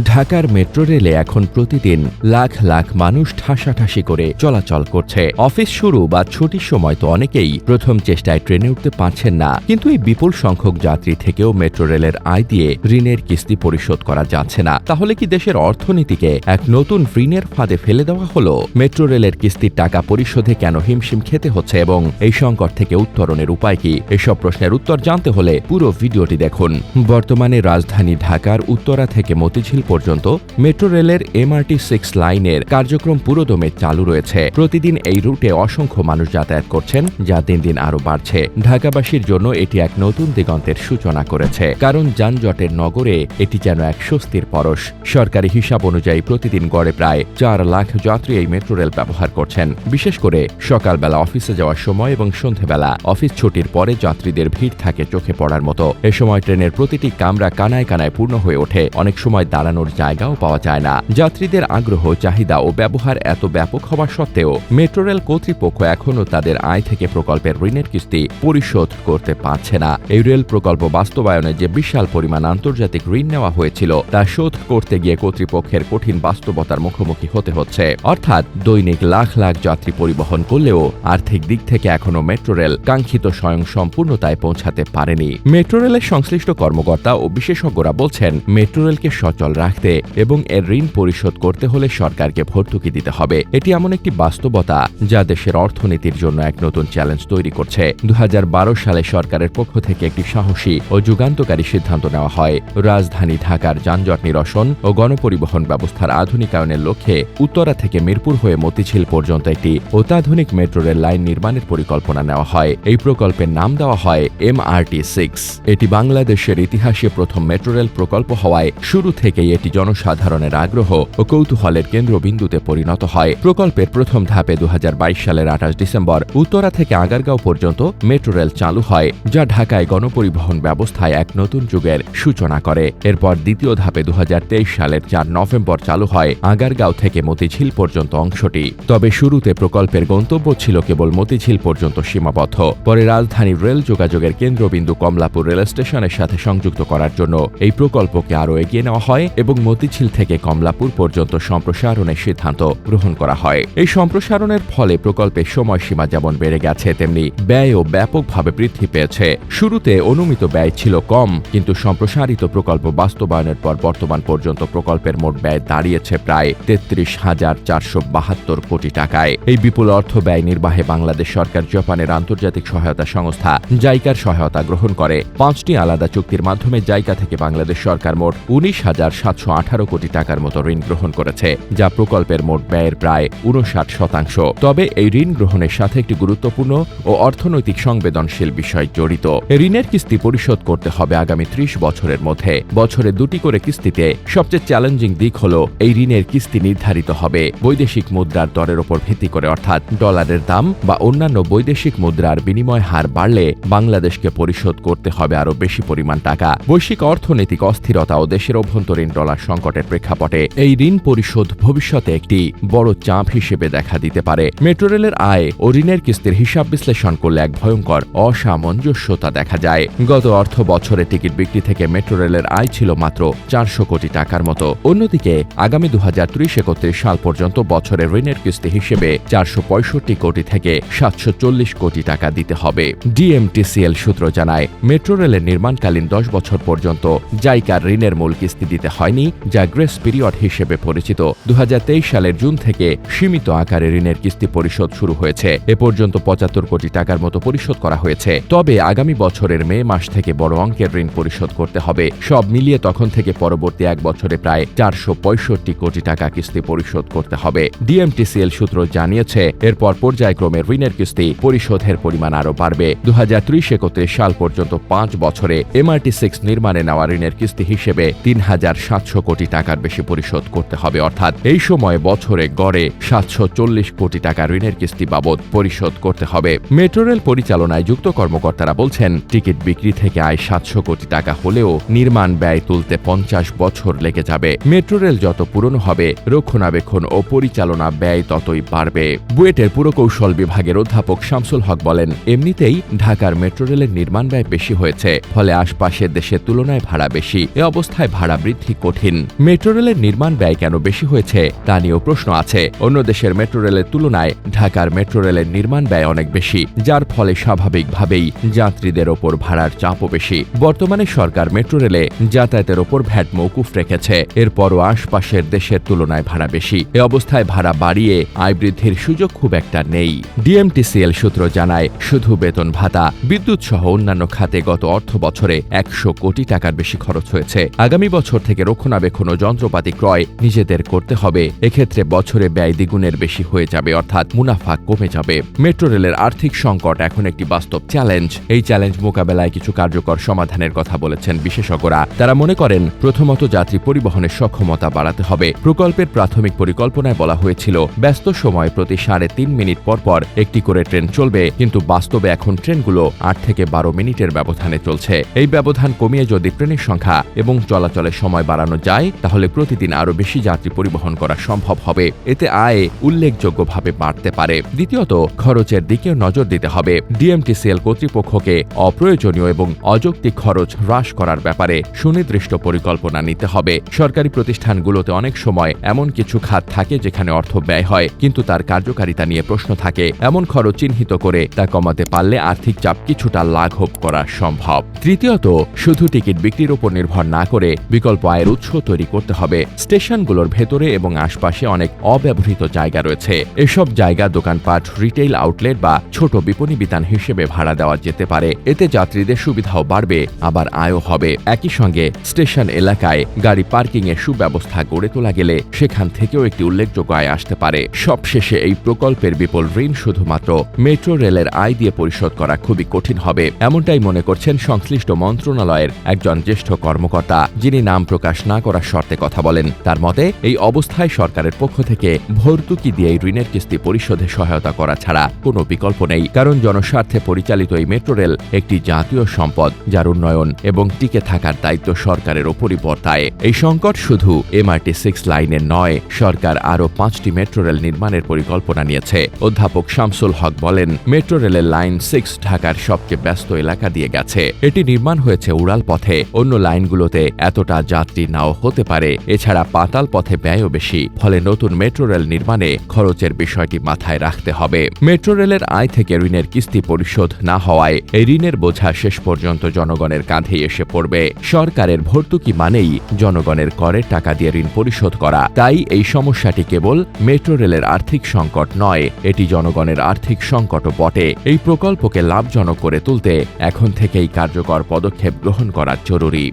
ঢাকার মেট্রো রেলে এখন প্রতিদিন লাখ লাখ মানুষ ঠাসাঠাসি করে চলাচল করছে। অফিস শুরু বা ছুটির সময় তো অনেকেই প্রথম চেষ্টায় ট্রেনে উঠতে পারছেন না, কিন্তু এই বিপুল সংখ্যক যাত্রী থেকেও মেট্রো রেলের আয় দিয়ে ঋণের কিস্তি পরিশোধ করা যাচ্ছে না। তাহলে কি দেশের অর্থনীতিকে এক নতুন ঋণের ফাঁদে ফেলে দেওয়া হলো? মেট্রো রেলের কিস্তির টাকা পরিশোধে কেন হিমশিম খেতে হচ্ছে এবং এই সংকট থেকে উত্তরণের উপায় কি? এসব প্রশ্নের উত্তর জানতে হলে পুরো ভিডিওটি দেখুন। বর্তমানে রাজধানী ঢাকার উত্তরা থেকে মতিঝিল পর্যন্ত মেট্রো রেলের MRT-6 লাইনের কার্যক্রম পুরোদমে চালু রয়েছে। প্রতিদিন এই রুটে অসংখ্য মানুষ যাতায়াত করছেন, যা দিন দিন আরও বাড়ছে। ঢাকাবাসীর জন্য এটি এক নতুন দিগন্তের সূচনা করেছে, কারণ যানজটের নগরে এটি যেন এক স্বস্তির পরশ। সরকারি হিসাব অনুযায়ী প্রতিদিন গড়ে প্রায় 4 লাখ যাত্রী এই মেট্রো রেল ব্যবহার করছেন। বিশেষ করে সকালবেলা অফিসে যাওয়ার সময় এবং সন্ধেবেলা অফিস ছুটির পরে যাত্রীদের ভিড় থাকে চোখে পড়ার মতো। এ সময় ট্রেনের প্রতিটি কামরা কানায় কানায় পূর্ণ হয়ে ওঠে। অনেক সময় দাঁড়ানোর জায়গাও পাওয়া যায় না। যাত্রীদের আগ্রহ, চাহিদা ও ব্যবহার এত ব্যাপক হওয়া সত্ত্বেও মেট্রো রেল কর্তৃপক্ষ এখনও তাদের আয় থেকে প্রকল্পের ঋণের কিস্তি পরিশোধ করতে পারছে না। এই রেল প্রকল্প বাস্তবায়নে যে বিশাল পরিমাণ আন্তর্জাতিক ঋণ নেওয়া হয়েছিল তা শোধ করতে গিয়ে কর্তৃপক্ষের কঠিন বাস্তবতার মুখোমুখি হতে হচ্ছে। অর্থাৎ দৈনিক লাখ লাখ যাত্রী পরিবহন করলেও আর্থিক দিক থেকে এখনও মেট্রো রেল কাঙ্ক্ষিত স্বয়ংসম্পূর্ণতায় পৌঁছাতে পারেনি। মেট্রো রেলের সংশ্লিষ্ট কর্মকর্তা ও বিশেষজ্ঞরা বলছেন, মেট্রো রেলকে সচল রাখতে এবং এর ঋণ পরিশোধ করতে হলে সরকারকে ভর্তুকি দিতে হবে। এটি এমন একটি বাস্তবতা যা দেশের অর্থনীতির জন্য এক নতুন চ্যালেঞ্জ তৈরি করছে। 2012 সালে সরকারের পক্ষ থেকে একটি সাহসী ও যুগান্তকারী সিদ্ধান্ত নেওয়া হয়। রাজধানী ঢাকার যানজট নিরসন ও গণপরিবহন ব্যবস্থার আধুনিকায়নের লক্ষ্যে উত্তরা থেকে মিরপুর হয়ে মতিঝিল পর্যন্ত একটি অত্যাধুনিক মেট্রো রেল লাইন নির্মাণের পরিকল্পনা নেওয়া হয়। এই প্রকল্পের নাম দেওয়া হয় MRT-6। এটি বাংলাদেশের ইতিহাসে প্রথম মেট্রো রেল প্রকল্প হওয়ায় শুরু থেকেই এটি জনসাধারণের আগ্রহ ও কৌতূহলের কেন্দ্রবিন্দুতে পরিণত হয়। প্রকল্পের প্রথম ধাপে 2022 সালের 28 ডিসেম্বর উত্তরা থেকে আগারগাঁও পর্যন্ত মেট্রো রেল চালু হয়, যা ঢাকায় গণপরিবহন ব্যবস্থায় এক নতুন যুগের সূচনা করে। এরপর দ্বিতীয় ধাপে 2023 সালের 4 নভেম্বর চালু হয় আগারগাঁও থেকে মতিঝিল পর্যন্ত অংশটি। তবে শুরুতে প্রকল্পের গন্তব্য ছিল কেবল মতিঝিল পর্যন্ত সীমাবদ্ধ। পরে রাজধানীর রেল যোগাযোগের কেন্দ্রবিন্দু কমলাপুর রেল স্টেশনের সাথে সংযুক্ত করার জন্য এই প্রকল্পকে আরও এগিয়ে নেওয়া হয় এবং মতিঝিল থেকে কমলাপুর পর্যন্ত সম্প্রসারণের সিদ্ধান্ত গ্রহণ করা হয়। এই সম্প্রসারণের ফলে প্রকল্পের সময়সীমা যেমন বেড়ে গেছে, তেমনি ব্যয়ও ব্যাপকভাবে বৃদ্ধি পেয়েছে। শুরুতে অনুমিত ব্যয় ছিল কম, কিন্তু সম্প্রসারিত প্রকল্প বাস্তবায়নের পর বর্তমান পর্যন্ত প্রকল্পের মোট ব্যয় দাঁড়িয়েছে প্রায় 33,472 কোটি টাকায়। এই বিপুল অর্থ ব্যয় নির্বাহে বাংলাদেশ সরকার জাপানের আন্তর্জাতিক সহায়তা সংস্থা জাইকার সহায়তা গ্রহণ করে। 5টি আলাদা চুক্তির মাধ্যমে জাইকা থেকে বাংলাদেশ সরকার মোট 19,718 কোটি টাকার মতো ঋণ গ্রহণ করেছে, যা প্রকল্পের মোট ব্যয়ের প্রায় 59%। তবে এই ঋণ গ্রহণের সাথে একটি গুরুত্বপূর্ণ ও অর্থনৈতিক সংবেদনশীল বিষয় জড়িত। ঋণের কিস্তি পরিশোধ করতে হবে আগামী 30 বছরের মধ্যে, বছরে 2টি করে কিস্তিতে। সবচেয়ে চ্যালেঞ্জিং দিক হল এই ঋণের কিস্তি নির্ধারিত হবে বৈদেশিক মুদ্রার দরের উপর ভিত্তি করে, অর্থাৎ ডলারের দাম বা অন্যান্য বৈদেশিক মুদ্রার বিনিময় হার বাড়লে বাংলাদেশকে পরিশোধ করতে হবে আরও বেশি পরিমাণ টাকা। বৈশ্বিক অর্থনৈতিক অস্থিরতা ও দেশের অভ্যন্তরীণ ডলার সংকটের প্রেক্ষাপটে এই ঋণ পরিশোধ ভবিষ্যতে একটি বড় চাপ হিসেবে দেখা দিতে পারে। মেট্রো রেলের আয় ও ঋণের কিস্তির হিসাব বিশ্লেষণ করলে এক ভয়ঙ্কর অসামঞ্জস্যতা দেখা যায়। গত অর্থ বছরে টিকিট বিক্রি থেকে মেট্রো রেলের আয় ছিল মাত্র 400 কোটি টাকার মতো। অন্যদিকে আগামী 2030-31 সাল পর্যন্ত বছরে ঋণের কিস্তি হিসেবে 465 কোটি থেকে 740 কোটি টাকা দিতে হবে। DMTCL সূত্র জানায়, মেট্রো রেলের নির্মাণকালীন 10 বছর পর্যন্ত জাইকার ঋণের মূল কিস্তি দিতে হয়নি, যা গ্রেস পিরিয়ড হিসেবে পরিচিত। 2023 সালের জুন থেকে সীমিত আকারে ঋণের কিস্তি পরিশোধ শুরু হয়েছে। এ পর্যন্ত 75 কোটি টাকার মতো পরিশোধ করা হয়েছে। তবে আগামী বছরের মে মাস থেকে বড় অঙ্কের ঋণ পরিশোধ করতে হবে। সব মিলিয়ে তখন থেকে পরবর্তী এক বছরে প্রায় 465 কোটি টাকা কিস্তি পরিশোধ করতে হবে। DMTCL সূত্র জানিয়েছে, এরপর পর্যায়ক্রমে ঋণের কিস্তি পরিশোধের পরিমাণ আরও বাড়বে। 2030-31 সাল পর্যন্ত 5 বছরে MRT-6 নির্মাণে নেওয়া ঋণের কিস্তি হিসেবে 3,700 কোটি টাকার বেশি পরিশোধ করতে হবে, অর্থাৎ এই সময় বছরে গড়ে 740 কোটি টাকা ঋণের কিস্তি বাবদ পরিশোধ করতে হবে। মেট্রো রেল পরিচালনায় যুক্ত কর্মকর্তারা বলছেন, টিকিট বিক্রি থেকে আয় 700 কোটি টাকা হলেও নির্মাণ ব্যয় তুলতে 50 বছর লেগে যাবে। মেট্রো রেল যত পুরনো হবে, রক্ষণাবেক্ষণ ও পরিচালনা ব্যয় ততই বাড়বে। বুয়েটের পুরকৌশল বিভাগের অধ্যাপক শামসুল হক বলেন, এমনিতেই ঢাকার মেট্রো রেলের নির্মাণ ব্যয় বেশি হয়েছে, ফলে আশপাশের দেশের তুলনায় ভাড়া বেশি। এ অবস্থায় ভাড়া বৃদ্ধি কঠিন। মেট্রো রেলের নির্মাণ ব্যয় কেন বেশি হয়েছে তা নিয়েও প্রশ্ন আছে। অন্য দেশের মেট্রো রেলের তুলনায় ঢাকার মেট্রো রেলের নির্মাণ ব্যয় অনেক বেশি, যার ফলে স্বাভাবিকভাবেই যাত্রীদের ওপর ভাড়ার চাপও বেশি। বর্তমানে সরকার মেট্রো রেলে যাতায়াতের ওপর ভ্যাট মওকুফ রেখেছে, এরপরও আশপাশের দেশের তুলনায় ভাড়া বেশি। এ অবস্থায় ভাড়া বাড়িয়ে আয় বৃদ্ধির সুযোগ খুব একটা নেই। ডিএমটিসিএল সূত্র জানায়, শুধু বেতন ভাতা, বিদ্যুৎ সহ অন্যান্য খাতে গত অর্থ বছরে 100 কোটি টাকার বেশি খরচ হয়েছে। আগামী বছর থেকে রক্ষণাবেক্ষণ ও যন্ত্রপাতি ক্রয় নিজেদের করতে হবে। এক্ষেত্রে বছরে ব্যয় দ্বিগুণের বেশি হয়ে যাবে, অর্থাৎ মুনাফা কমে যাবে। মেট্রো রেলের আর্থিক সংকট এখন একটি বাস্তব চ্যালেঞ্জ। এই চ্যালেঞ্জ মোকাবেলায় কিছু কার্যকর সমাধানের কথা বলেছেন বিশেষজ্ঞরা। তারা মনে করেন, প্রথমত যাত্রী পরিবহনের সক্ষমতা বাড়াতে হবে। প্রকল্পের প্রাথমিক পরিকল্পনায় বলা হয়েছিল ব্যস্ত সময় প্রতি 3.5 মিনিট পর পর একটি করে ট্রেন চলবে, কিন্তু বাস্তবে এখন ট্রেনগুলো 8 থেকে 12 মিনিটের ব্যবধানে চলছে। এই ব্যবধান কমিয়ে যদি ট্রেনের সংখ্যা এবং চলাচলের সময় বাড়ানো যায়, তাহলে প্রতিদিন আরও বেশি যাত্রী পরিবহন করা সম্ভব হবে। এতে আয় উল্লেখযোগ্যভাবে বাড়তে পারে। দ্বিতীয়ত, খরচের দিকেও নজর দিতে হবে। ডিএমটিসিএল কর্তৃপক্ষকে অপ্রয়োজনীয় এবং অযৌক্তিক খরচ হ্রাস করার ব্যাপারে সুনির্দিষ্ট পরিকল্পনা নিতে হবে। সরকারি প্রতিষ্ঠানগুলোতে অনেক সময় এমন কিছু খাত থাকে যেখানে অর্থ ব্যয় হয়, কিন্তু তার কার্যকারিতা নিয়ে প্রশ্ন থাকে। এমন খরচ চিহ্নিত করে তা কমাতে পারলে আর্থিক চাপ কিছুটা লাঘব করা সম্ভব। তৃতীয়ত, শুধু টিকিট বিক্রির উপর নির্ভর না করে বিকল্প আয়ের উৎস তৈরি করতে হবে। স্টেশনগুলোর ভেতরে এবং আশপাশে অনেক অব্যবহৃত জায়গা রয়েছে। এসব জায়গা দোকানপাট, রিটেইল আউটলেট বা ছোট বিপণী বিতান হিসেবে ভাড়া দেওয়া যেতে পারে। এতে যাত্রীদের সুবিধাও বাড়বে, আবার আয়ও হবে। একই সঙ্গে স্টেশন এলাকায় গাড়ি পার্কিং এর সুব্যবস্থা গড়ে তোলা গেলে সেখান থেকেও একটি উল্লেখযোগ্য আয় আসতে পারে। সবশেষে এই প্রকল্পের বিপুল ঋণ শুধুমাত্র মেট্রো রেলের আয় দিয়ে পরিশোধ করা খুবই কঠিন হবে, এমনটাই মনে করছেন সংশ্লিষ্ট মন্ত্রণালয়ের একজন জ্যেষ্ঠ কর্মকর্তা, যিনি নাম প্রকাশ না করার শর্তে কথা বলেন। তার মতে, এই অবস্থায় সরকারের পক্ষ থেকে ভর্তুকি দিয়ে এই ঋণের কিস্তি পরিশোধে সহায়তা করা ছাড়া কোনো বিকল্প নেই। কারণ জনস্বার্থে পরিচালিত এই মেট্রো রেল একটি জাতীয় সম্পদ, যার উন্নয়ন এবং টিকে থাকার দায়িত্ব সরকারের ওপরই বর্তায়। এই সংকট শুধু MRT-6 লাইনের নয়, সরকার আরও 5টি মেট্রো রেল নির্মাণের পরিকল্পনা নিয়েছে। অধ্যাপক শামসুল হক বলেন, মেট্রো রেলের লাইন 6 ঢাকার সবচেয়ে ব্যস্ত এলাকা দিয়ে গেছে। এটি নির্মাণ হয়েছে উড়াল পথে। অন্য লাইনগুলোতে এতটা যাত্রী নাও হতে পারে। এছাড়া পাতাল পথে ব্যয়ও বেশি। ফলে নতুন মেট্রো রেল নির্মাণে খরচের বিষয়টি মাথায় রাখতে হবে। মেট্রো রেলের আয় থেকে ঋণের কিস্তি পরিশোধ না হওয়ায় এই ঋণের বোঝা শেষ পর্যন্ত জনগণের কাঁধেই এসে পড়বে। সরকারের ভর্তুকি মানেই জনগণের করের টাকা দিয়ে ঋণ পরিশোধ করা। তাই এই সমস্যাটি কেবল মেট্রো রেলের আর্থিক সংকট নয়, এটি জনগণের আর্থিক সংকটও বটে। এই প্রকল্পকে লাভজনক করে তুলতে এখন থেকেই কার্যকর পদক্ষেপ গ্রহণ করা জরুরি।